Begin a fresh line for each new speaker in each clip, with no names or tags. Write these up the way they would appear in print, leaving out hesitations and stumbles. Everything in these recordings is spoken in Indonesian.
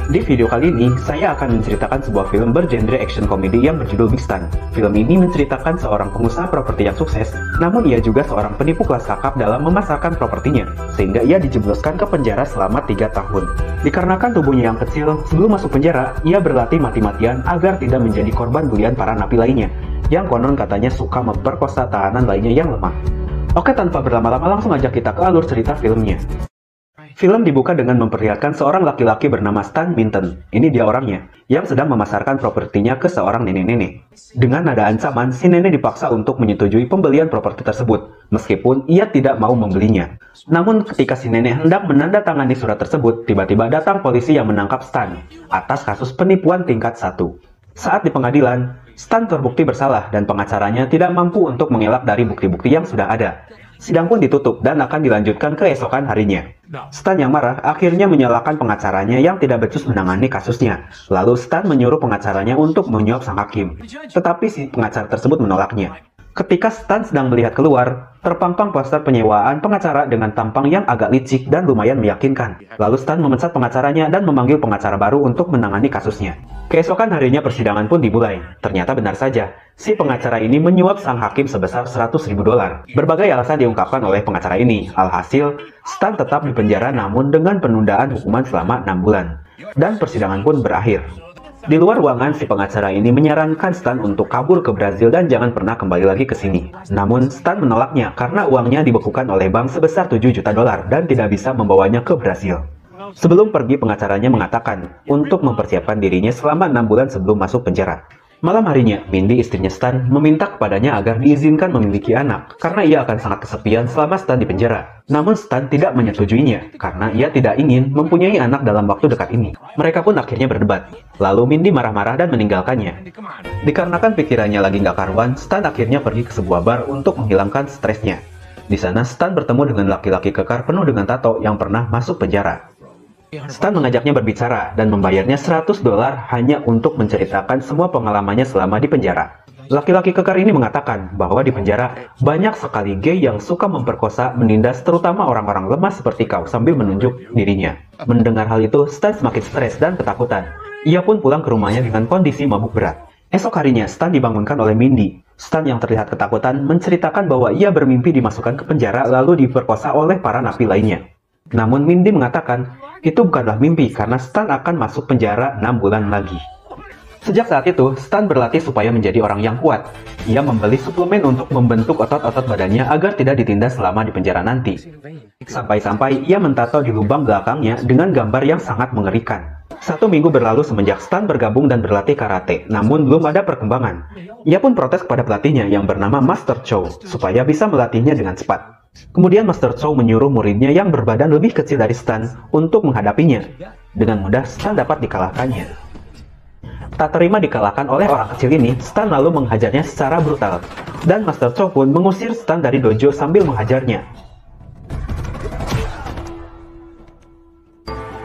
Di video kali ini, saya akan menceritakan sebuah film bergenre action komedi yang berjudul Big Stan. Film ini menceritakan seorang pengusaha properti yang sukses, namun ia juga seorang penipu kelas kakap dalam memasarkan propertinya, sehingga ia dijebloskan ke penjara selama 3 tahun. Dikarenakan tubuhnya yang kecil, sebelum masuk penjara, ia berlatih mati-matian agar tidak menjadi korban bulian para napi lainnya, yang konon katanya suka memperkosa tahanan lainnya yang lemah. Oke, tanpa berlama-lama langsung aja kita ke alur cerita filmnya. Film dibuka dengan memperlihatkan seorang laki-laki bernama Stan Minton. Ini dia orangnya, yang sedang memasarkan propertinya ke seorang nenek-nenek. Dengan nada ancaman, si nenek dipaksa untuk menyetujui pembelian properti tersebut, meskipun ia tidak mau membelinya. Namun ketika si nenek hendak menandatangani surat tersebut, tiba-tiba datang polisi yang menangkap Stan atas kasus penipuan tingkat 1. Saat di pengadilan, Stan terbukti bersalah dan pengacaranya tidak mampu untuk mengelak dari bukti-bukti yang sudah ada. Sidang pun ditutup dan akan dilanjutkan keesokan harinya. Stan yang marah akhirnya menyalahkan pengacaranya yang tidak becus menangani kasusnya. Lalu Stan menyuruh pengacaranya untuk menyuap sang hakim. Tetapi si pengacara tersebut menolaknya. Ketika Stan sedang melihat keluar, terpampang poster penyewaan pengacara dengan tampang yang agak licik dan lumayan meyakinkan. Lalu Stan memecat pengacaranya dan memanggil pengacara baru untuk menangani kasusnya. Keesokan harinya persidangan pun dimulai. Ternyata benar saja, si pengacara ini menyuap sang hakim sebesar $100.000. Berbagai alasan diungkapkan oleh pengacara ini. Alhasil, Stan tetap dipenjara namun dengan penundaan hukuman selama 6 bulan. Dan persidangan pun berakhir. Di luar ruangan, si pengacara ini menyarankan Stan untuk kabur ke Brazil dan jangan pernah kembali lagi ke sini. Namun, Stan menolaknya karena uangnya dibekukan oleh bank sebesar $7 juta dan tidak bisa membawanya ke Brazil. Sebelum pergi, pengacaranya mengatakan untuk mempersiapkan dirinya selama 6 bulan sebelum masuk penjara. Malam harinya, Mindy, istrinya Stan, meminta kepadanya agar diizinkan memiliki anak, karena ia akan sangat kesepian selama Stan di penjara. Namun Stan tidak menyetujuinya, karena ia tidak ingin mempunyai anak dalam waktu dekat ini. Mereka pun akhirnya berdebat. Lalu Mindy marah-marah dan meninggalkannya. Dikarenakan pikirannya lagi nggak karuan, Stan akhirnya pergi ke sebuah bar untuk menghilangkan stresnya. Di sana, Stan bertemu dengan laki-laki kekar penuh dengan tato yang pernah masuk penjara. Stan mengajaknya berbicara dan membayarnya $100 hanya untuk menceritakan semua pengalamannya selama di penjara. Laki-laki kekar ini mengatakan bahwa di penjara banyak sekali gay yang suka memperkosa, menindas terutama orang-orang lemah seperti kau sambil menunjuk dirinya. Mendengar hal itu, Stan semakin stres dan ketakutan. Ia pun pulang ke rumahnya dengan kondisi mabuk berat. Esok harinya, Stan dibangunkan oleh Mindy. Stan yang terlihat ketakutan menceritakan bahwa ia bermimpi dimasukkan ke penjara lalu diperkosa oleh para napi lainnya. Namun Mindy mengatakan, itu bukanlah mimpi karena Stan akan masuk penjara 6 bulan lagi. Sejak saat itu, Stan berlatih supaya menjadi orang yang kuat. Ia membeli suplemen untuk membentuk otot-otot badannya agar tidak ditindas selama di penjara nanti. Sampai-sampai ia mentato di lubang belakangnya dengan gambar yang sangat mengerikan. 1 minggu berlalu semenjak Stan bergabung dan berlatih karate, namun belum ada perkembangan. Ia pun protes kepada pelatihnya yang bernama Master Chow supaya bisa melatihnya dengan cepat. Kemudian Master Chow menyuruh muridnya yang berbadan lebih kecil dari Stan untuk menghadapinya. Dengan mudah Stan dapat dikalahkannya. Tak terima dikalahkan oleh orang kecil ini, Stan lalu menghajarnya secara brutal. Dan Master Chow pun mengusir Stan dari dojo sambil menghajarnya.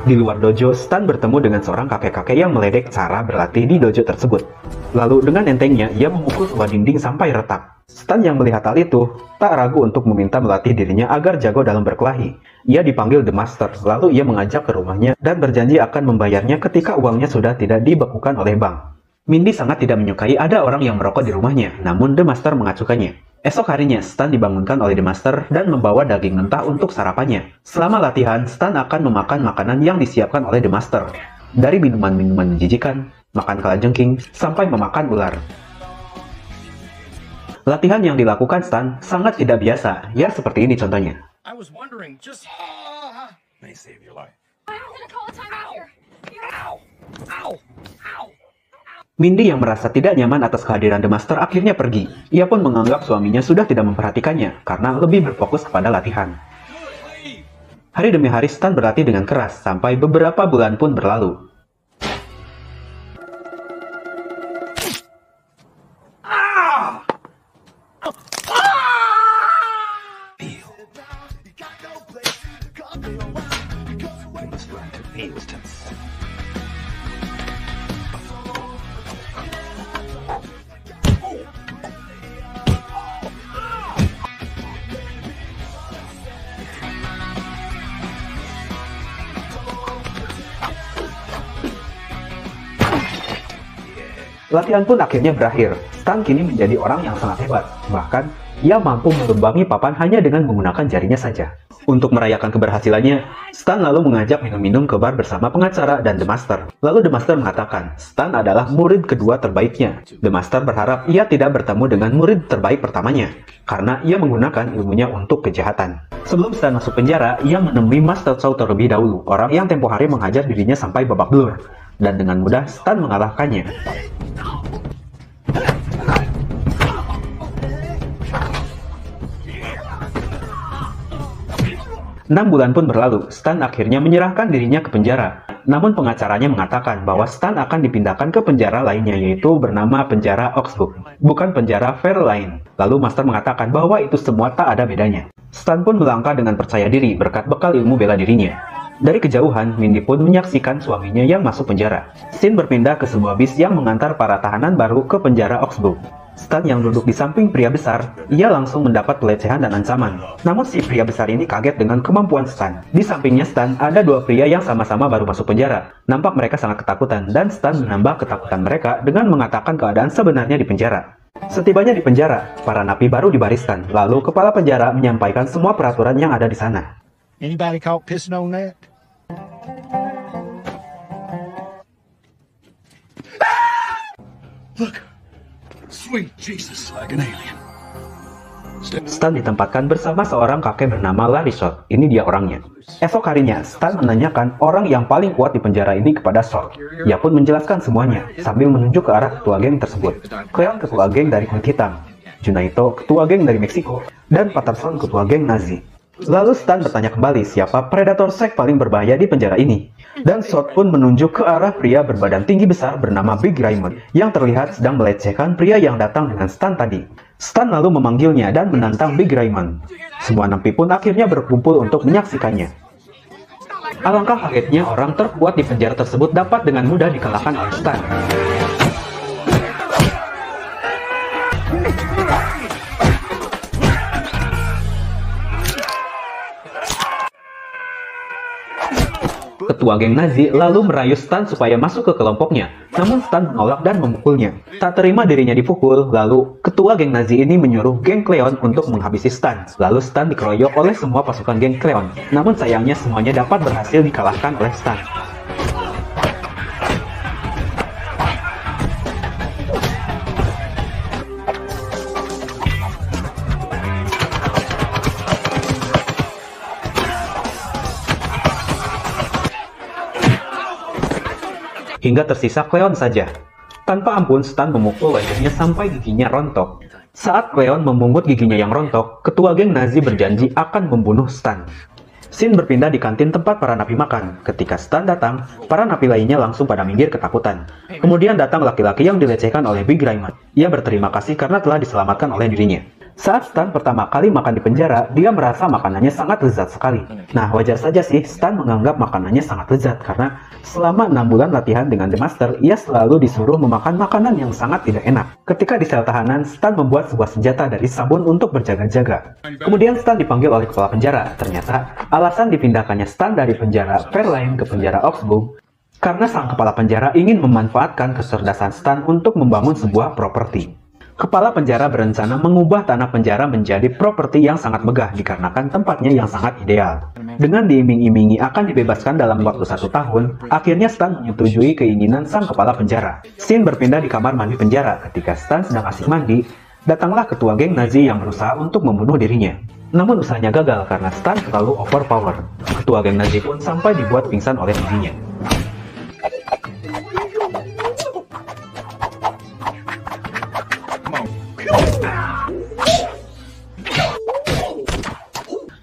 Di luar dojo, Stan bertemu dengan seorang kakek-kakek yang meledek cara berlatih di dojo tersebut. Lalu dengan entengnya, ia memukul sebuah dinding sampai retak. Stan yang melihat hal itu, tak ragu untuk meminta melatih dirinya agar jago dalam berkelahi. Ia dipanggil The Master, lalu ia mengajak ke rumahnya dan berjanji akan membayarnya ketika uangnya sudah tidak dibekukan oleh bank. Mindy sangat tidak menyukai ada orang yang merokok di rumahnya, namun The Master mengacukannya. Esok harinya, Stan dibangunkan oleh The Master dan membawa daging mentah untuk sarapannya. Selama latihan, Stan akan memakan makanan yang disiapkan oleh The Master. Dari minuman-minuman menjijikan, makan kalajengking, sampai memakan ular. Latihan yang dilakukan Stan sangat tidak biasa, ya seperti ini contohnya. Mindy yang merasa tidak nyaman atas kehadiran The Master akhirnya pergi. Ia pun menganggap suaminya sudah tidak memperhatikannya karena lebih berfokus kepada latihan. Hari demi hari Stan berlatih dengan keras sampai beberapa bulan pun berlalu. Latihan pun akhirnya berakhir. Stan kini menjadi orang yang sangat hebat. Bahkan, ia mampu melumbangi papan hanya dengan menggunakan jarinya saja. Untuk merayakan keberhasilannya, Stan lalu mengajak minum-minum ke bar bersama pengacara dan The Master. Lalu The Master mengatakan, Stan adalah murid kedua terbaiknya. The Master berharap ia tidak bertemu dengan murid terbaik pertamanya, karena ia menggunakan ilmunya untuk kejahatan. Sebelum Stan masuk penjara, ia menemui Master Chow terlebih dahulu, orang yang tempo hari menghajar dirinya sampai babak belur. Dan dengan mudah Stan mengalahkannya. 6 bulan pun berlalu, Stan akhirnya menyerahkan dirinya ke penjara. Namun pengacaranya mengatakan bahwa Stan akan dipindahkan ke penjara lainnya, yaitu bernama penjara Oxbow, bukan penjara Fairlane. Lalu Master mengatakan bahwa itu semua tak ada bedanya. Stan pun melangkah dengan percaya diri berkat bekal ilmu bela dirinya. Dari kejauhan, Mindy pun menyaksikan suaminya yang masuk penjara. Scene berpindah ke sebuah bis yang mengantar para tahanan baru ke penjara Oxbow. Stan yang duduk di samping pria besar, ia langsung mendapat pelecehan dan ancaman. Namun si pria besar ini kaget dengan kemampuan Stan. Di sampingnya Stan, ada dua pria yang sama-sama baru masuk penjara. Nampak mereka sangat ketakutan, dan Stan menambah ketakutan mereka dengan mengatakan keadaan sebenarnya di penjara. Setibanya di penjara, para napi baru dibariskan. Lalu kepala penjara menyampaikan semua peraturan yang ada di sana.
Anybody caught pissing on that?
Look, sweet Jesus, like an alien.
Stan ditempatkan bersama seorang kakek bernama Larry Short. Ini dia orangnya. Esok harinya, Stan menanyakan orang yang paling kuat di penjara ini kepada Short. Ia pun menjelaskan semuanya, sambil menunjuk ke arah ketua geng tersebut. Cleon ketua geng dari kulit hitam, Junaito ketua geng dari Meksiko, dan Patterson ketua geng Nazi. Lalu Stan bertanya kembali siapa predator seks paling berbahaya di penjara ini. Dan Short pun menunjuk ke arah pria berbadan tinggi besar bernama Big Raymond yang terlihat sedang melecehkan pria yang datang dengan Stan tadi. Stan lalu memanggilnya dan menantang Big Raymond. Semua napi pun akhirnya berkumpul untuk menyaksikannya. Alangkah kagetnya orang terkuat di penjara tersebut dapat dengan mudah dikalahkan oleh Stan. Ketua geng Nazi lalu merayu Stan supaya masuk ke kelompoknya. Namun Stan menolak dan memukulnya. Tak terima dirinya dipukul, lalu ketua geng Nazi ini menyuruh geng Cleon untuk menghabisi Stan. Lalu Stan dikeroyok oleh semua pasukan geng Cleon. Namun sayangnya semuanya dapat berhasil dikalahkan oleh Stan. Hingga tersisa Cleon saja. Tanpa ampun, Stan memukul wajahnya sampai giginya rontok. Saat Cleon memungut giginya yang rontok, ketua geng Nazi berjanji akan membunuh Stan. Scene berpindah di kantin tempat para napi makan. Ketika Stan datang, para napi lainnya langsung pada minggir ketakutan. Kemudian datang laki-laki yang dilecehkan oleh Big Raymond. Ia berterima kasih karena telah diselamatkan oleh dirinya. Saat Stan pertama kali makan di penjara, dia merasa makanannya sangat lezat sekali. Nah, wajar saja sih Stan menganggap makanannya sangat lezat karena selama 6 bulan latihan dengan The Master, ia selalu disuruh memakan makanan yang sangat tidak enak. Ketika di sel tahanan, Stan membuat sebuah senjata dari sabun untuk berjaga-jaga. Kemudian Stan dipanggil oleh kepala penjara. Ternyata, alasan dipindahkannya Stan dari penjara Fairlane ke penjara Oxbow karena sang kepala penjara ingin memanfaatkan kecerdasan Stan untuk membangun sebuah properti. Kepala penjara berencana mengubah tanah penjara menjadi properti yang sangat megah dikarenakan tempatnya yang sangat ideal. Dengan diiming-imingi akan dibebaskan dalam waktu 1 tahun, akhirnya Stan menyetujui keinginan sang kepala penjara. Scene berpindah di kamar mandi penjara. Ketika Stan sedang asik mandi, datanglah ketua geng Nazi yang berusaha untuk membunuh dirinya. Namun usahanya gagal karena Stan terlalu overpower. Ketua geng Nazi pun sampai dibuat pingsan oleh dirinya.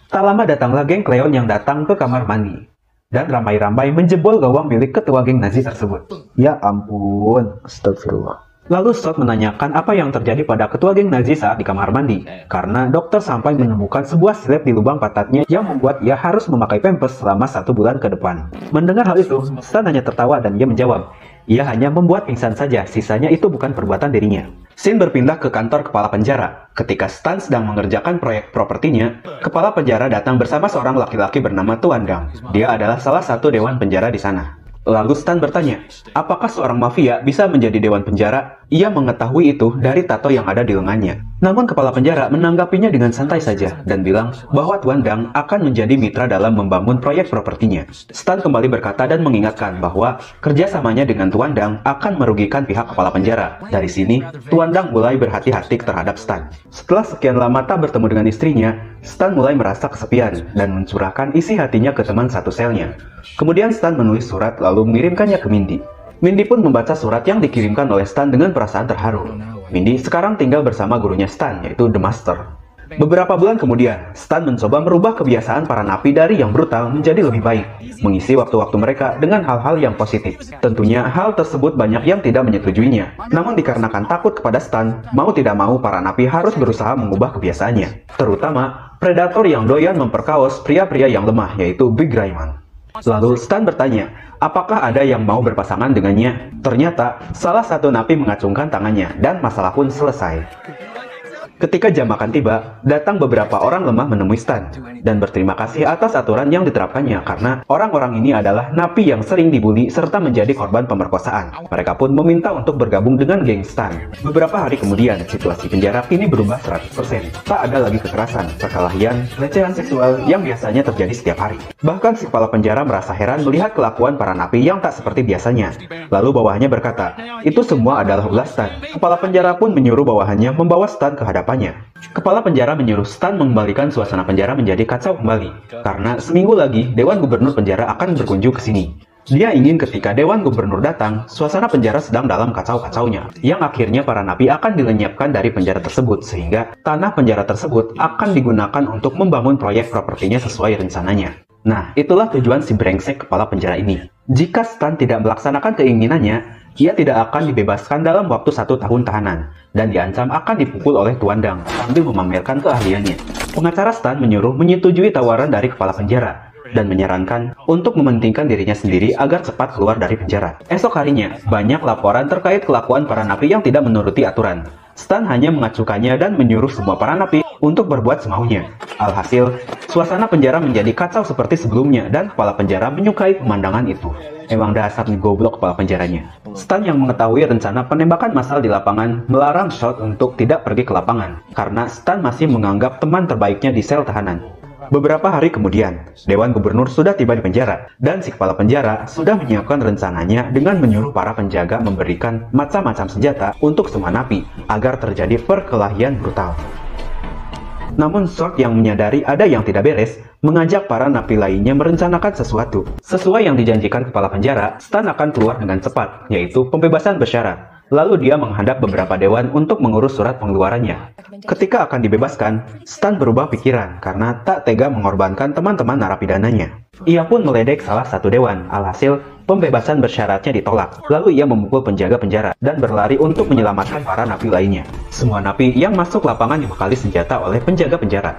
Tak lama datanglah geng Cleon yang datang ke kamar mandi dan ramai-ramai menjebol gawang milik ketua geng Nazi tersebut. Ya ampun, astagfirullah. Lalu Short menanyakan apa yang terjadi pada ketua geng Nazi saat di kamar mandi, karena dokter sampai menemukan sebuah silet di lubang pantatnya yang membuat ia harus memakai pampers selama 1 bulan ke depan. Mendengar hal itu, Stan hanya tertawa dan ia menjawab, ia hanya membuat pingsan saja, sisanya itu bukan perbuatan dirinya. Scene berpindah ke kantor kepala penjara. Ketika Stan sedang mengerjakan proyek propertinya, kepala penjara datang bersama seorang laki-laki bernama Tuan Dang. Dia adalah salah satu dewan penjara di sana. Lalu Stan bertanya, apakah seorang mafia bisa menjadi dewan penjara? Ia mengetahui itu dari tato yang ada di lengannya. Namun kepala penjara menanggapinya dengan santai saja dan bilang bahwa Tuan Dang akan menjadi mitra dalam membangun proyek propertinya. Stan kembali berkata dan mengingatkan bahwa kerjasamanya dengan Tuan Dang akan merugikan pihak kepala penjara. Dari sini, Tuan Dang mulai berhati-hati terhadap Stan. Setelah sekian lama tak bertemu dengan istrinya, Stan mulai merasa kesepian dan mencurahkan isi hatinya ke teman satu selnya. Kemudian Stan menulis surat lalu mengirimkannya ke Mindy. Mindy pun membaca surat yang dikirimkan oleh Stan dengan perasaan terharu. Mindy sekarang tinggal bersama gurunya Stan, yaitu The Master. Beberapa bulan kemudian, Stan mencoba merubah kebiasaan para napi dari yang brutal menjadi lebih baik, mengisi waktu-waktu mereka dengan hal-hal yang positif. Tentunya hal tersebut banyak yang tidak menyetujuinya. Namun dikarenakan takut kepada Stan, mau tidak mau para napi harus berusaha mengubah kebiasaannya. Terutama predator yang doyan memperkaos pria-pria yang lemah, yaitu Big Raymond. Lalu Stan bertanya, apakah ada yang mau berpasangan dengannya? Ternyata, salah satu napi mengacungkan tangannya, dan masalah pun selesai. Ketika jam makan tiba, datang beberapa orang lemah menemui Stan, dan berterima kasih atas aturan yang diterapkannya, karena orang-orang ini adalah napi yang sering dibully serta menjadi korban pemerkosaan. Mereka pun meminta untuk bergabung dengan geng Stan. Beberapa hari kemudian, situasi penjara kini berubah 100%. Tak ada lagi kekerasan, perkelahian, pelecehan seksual yang biasanya terjadi setiap hari. Bahkan si kepala penjara merasa heran melihat kelakuan para napi yang tak seperti biasanya. Lalu bawahannya berkata, itu semua adalah ulah Stan. Kepala penjara pun menyuruh bawahannya membawa Stan ke hadapan. Kepala penjara menyuruh Stan mengembalikan suasana penjara menjadi kacau kembali, karena seminggu lagi Dewan Gubernur penjara akan berkunjung ke sini. Dia ingin ketika Dewan Gubernur datang, suasana penjara sedang dalam kacau-kacaunya, yang akhirnya para napi akan dilenyapkan dari penjara tersebut, sehingga tanah penjara tersebut akan digunakan untuk membangun proyek propertinya sesuai rencananya. Nah, itulah tujuan si brengsek kepala penjara ini. Jika Stan tidak melaksanakan keinginannya, ia tidak akan dibebaskan dalam waktu 1 tahun tahanan, dan diancam akan dipukul oleh Tuan Dang sambil memamerkan keahliannya. Pengacara Stan menyetujui tawaran dari kepala penjara, dan menyarankan untuk mementingkan dirinya sendiri agar cepat keluar dari penjara. Esok harinya, banyak laporan terkait kelakuan para napi yang tidak menuruti aturan. Stan hanya mengacukannya dan menyuruh semua para napi untuk berbuat semaunya. Alhasil, suasana penjara menjadi kacau seperti sebelumnya dan kepala penjara menyukai pemandangan itu. Emang dasar nih goblok kepala penjaranya. Stan yang mengetahui rencana penembakan massal di lapangan melarang Shot untuk tidak pergi ke lapangan karena Stan masih menganggap teman terbaiknya di sel tahanan. Beberapa hari kemudian, Dewan Gubernur sudah tiba di penjara, dan si kepala penjara sudah menyiapkan rencananya dengan menyuruh para penjaga memberikan macam-macam senjata untuk semua napi agar terjadi perkelahian brutal. Namun Short yang menyadari ada yang tidak beres, mengajak para napi lainnya merencanakan sesuatu. Sesuai yang dijanjikan kepala penjara, Stan akan keluar dengan cepat, yaitu pembebasan bersyarat. Lalu dia menghadap beberapa dewan untuk mengurus surat pengeluarannya. Ketika akan dibebaskan, Stan berubah pikiran karena tak tega mengorbankan teman-teman narapidananya. Ia pun meledek salah satu dewan, alhasil pembebasan bersyaratnya ditolak. Lalu ia memukul penjaga penjara dan berlari untuk menyelamatkan para napi lainnya. Semua napi yang masuk lapangan dibekali senjata oleh penjaga penjara.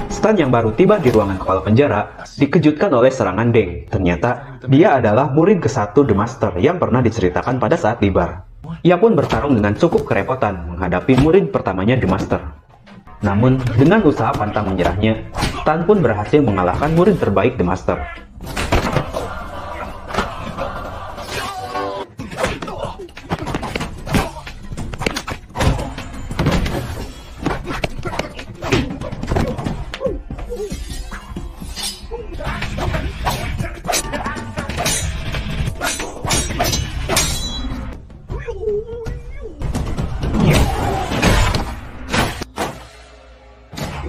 Stan yang baru tiba di ruangan kepala penjara dikejutkan oleh serangan Deng. Ternyata dia adalah murid ke-1 The Master yang pernah diceritakan pada saat di bar. Ia pun bertarung dengan cukup kerepotan menghadapi murid pertamanya The Master. Namun dengan usaha pantang menyerahnya, Stan pun berhasil mengalahkan murid terbaik The Master.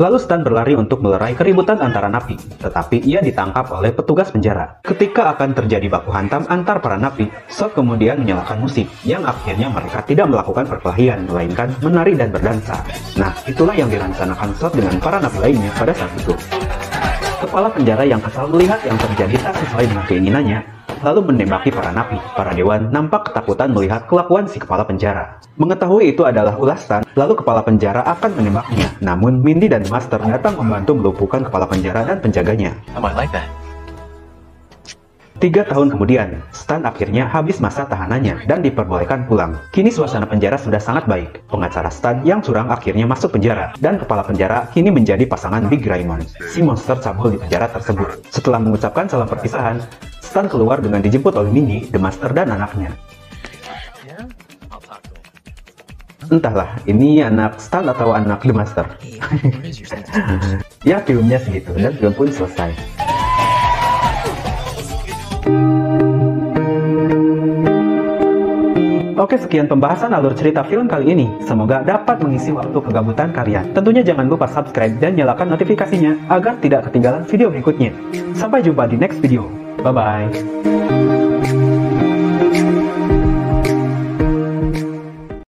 Lalu Stan berlari untuk melerai keributan antara napi, tetapi ia ditangkap oleh petugas penjara. Ketika akan terjadi baku hantam antar para napi, Shot kemudian menyalakan musik, yang akhirnya mereka tidak melakukan perkelahian, melainkan menari dan berdansa. Nah, itulah yang dirancanakan Shot dengan para napi lainnya pada saat itu. Kepala penjara yang kesal melihat yang terjadi tak sesuai dengan keinginannya, lalu menembaki para napi. Para dewan nampak ketakutan melihat kelakuan si kepala penjara. Mengetahui itu adalah ulah Stan, lalu kepala penjara akan menembaknya. Namun Mindy dan Master datang membantu melumpuhkan kepala penjara dan penjaganya. 3 tahun kemudian, Stan akhirnya habis masa tahanannya dan diperbolehkan pulang. Kini suasana penjara sudah sangat baik. Pengacara Stan yang curang akhirnya masuk penjara, dan kepala penjara kini menjadi pasangan Big Raymond, si monster cabul di penjara tersebut. Setelah mengucapkan salam perpisahan, Stan keluar dengan dijemput oleh Mindy, The Master, dan anaknya. Entahlah, ini anak Stan atau anak The Master. Ya, filmnya segitu, dan film pun selesai. Oke, sekian pembahasan alur cerita film kali ini. Semoga dapat mengisi waktu kegabutan kalian. Tentunya jangan lupa subscribe dan nyalakan notifikasinya agar tidak ketinggalan video berikutnya. Sampai jumpa di next video. Bye-bye.